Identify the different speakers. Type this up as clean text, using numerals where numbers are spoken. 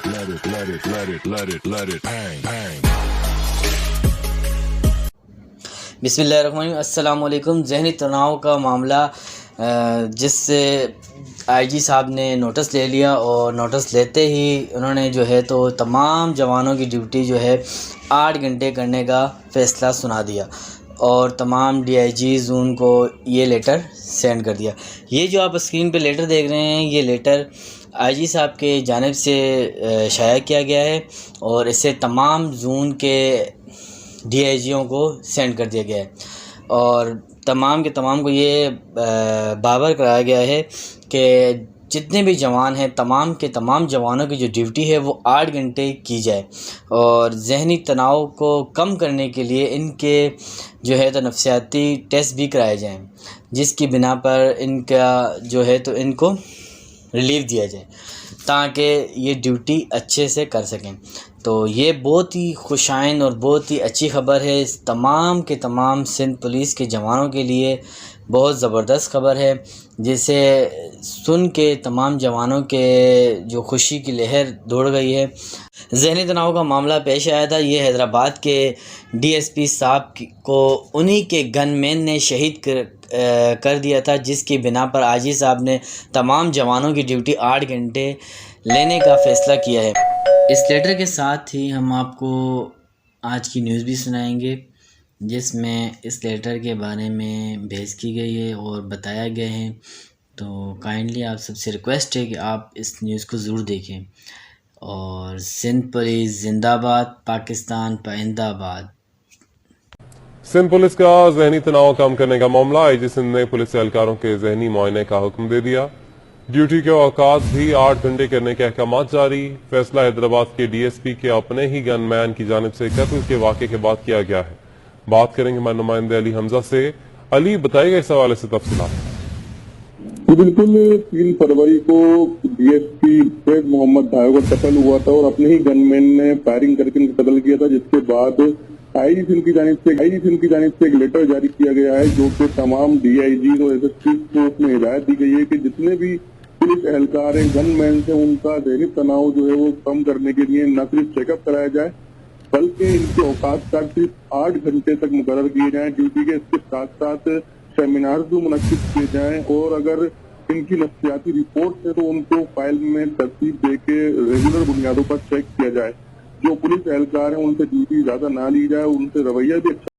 Speaker 1: بسم اللہ الرحمن الرحیم. السلام علیکم. ذہنی تناؤ کا معاملہ جس سے آئی جی صاحب نے نوٹس لے لیا اور نوٹس لیتے ہی انہوں نے جو ہے تو تمام جوانوں کی ڈیوٹی جو ہے 8 گھنٹے کرنے کا فیصلہ سنا دیا اور تمام ڈی آئی جی زون کو یہ لیٹر سینڈ کر دیا. یہ جو آپ اسکرین پہ لیٹر دیکھ رہے ہیں یہ لیٹر آئی جی صاحب کے جانب سے شائع کیا گیا ہے اور اسے تمام زون کے ڈی آئی جیوں کو سینڈ کر دیا گیا ہے اور تمام کے تمام کو یہ بابر کرایا گیا ہے کہ جتنے بھی جوان ہیں تمام کے تمام جوانوں کی جو ڈیوٹی ہے وہ 8 گھنٹے کی جائے اور ذہنی تناؤ کو کم کرنے کے لیے ان کے جو ہے تو نفسیاتی ٹیسٹ بھی کرائے جائیں جس کی بنا پر ان کا جو ہے تو ان کو ریلیف دیا جائے تاکہ یہ ڈیوٹی اچھے سے کر سکیں. تو یہ بہت ہی خوشائن اور بہت ہی اچھی خبر ہے اس تمام کے تمام سندھ پولیس کے جوانوں کے لیے. بہت زبردست خبر ہے جسے سن کے تمام جوانوں کے جو خوشی کی لہر دوڑ گئی ہے. ذہنی تناؤ کا معاملہ پیش آیا تھا. یہ حیدرآباد کے ڈی ایس پی صاحب کو انہی کے گن مین نے شہید کر دیا تھا جس کی بنا پر آئی جی صاحب نے تمام جوانوں کی ڈیوٹی 8 گھنٹے لینے کا فیصلہ کیا ہے. اس لیٹر کے ساتھ ہی ہم آپ کو آج کی نیوز بھی سنائیں گے جس میں اس لیٹر کے بارے میں بحث کی گئی ہے اور بتایا گیا ہے. تو کائنڈلی آپ سب سے ریکویسٹ ہے کہ آپ اس نیوز کو ضرور دیکھیں. اور سندھ پولیس زندہ باد، پاکستان پائندہ آباد.
Speaker 2: سندھ پولیس کا ذہنی تناؤ کم کرنے کا معاملہ آئی جی سندھ نے پولیس اہلکاروں کے ذہنی معائنے کا حکم دے دیا. ڈیوٹی کے اوقات بھی 8 گھنٹے کرنے کے احکامات جاری. فیصلہ حیدرآباد کے ڈی ایس پی کے اپنے ہی گن مین کی جانب سے قتل کے واقعے کے بعد کیا گیا ہے. بات کریں گے ہمارے نمائندے علی حمزہ سے. علی، بتائیے گا اس حوالے سے تفصیلات.
Speaker 3: بالکل 3 فروری کو ڈی ایس پی فیض محمد ڈھائی کا قتل ہوا تھا اور اپنے ہی گن مین نے فائرنگ کر کے ان کو قتل کیا تھا، جس کے بعد آئی جی سندھ کی جانب سے ایک لیٹر جاری کیا گیا ہے جو کہ تمام ڈی آئی جی اور ایس ایس پی کو اس میں ہدایت دی گئی ہے کہ جتنے بھی پولیس اہلکار ہیں گن مین سے ان کا ذہنی تناؤ جو ہے وہ کم کرنے کے لیے نہ صرف چیک اپ کرایا جائے بلکہ ان کے اوقات کا صرف 8 گھنٹے تک مقرر کیے جائیں ڈیوٹی کے. اس کے ساتھ ساتھ سیمینار بھی منعقد کیے جائیں اور اگر ان کی نفسیاتی رپورٹ ہے تو ان کو فائل میں ترتیب دے کے ریگولر بنیادوں پر چیک کیا جائے. جو پولیس اہلکار ہیں ان سے ڈیوٹی زیادہ نہ لی جائے، ان سے رویہ بھی اچھا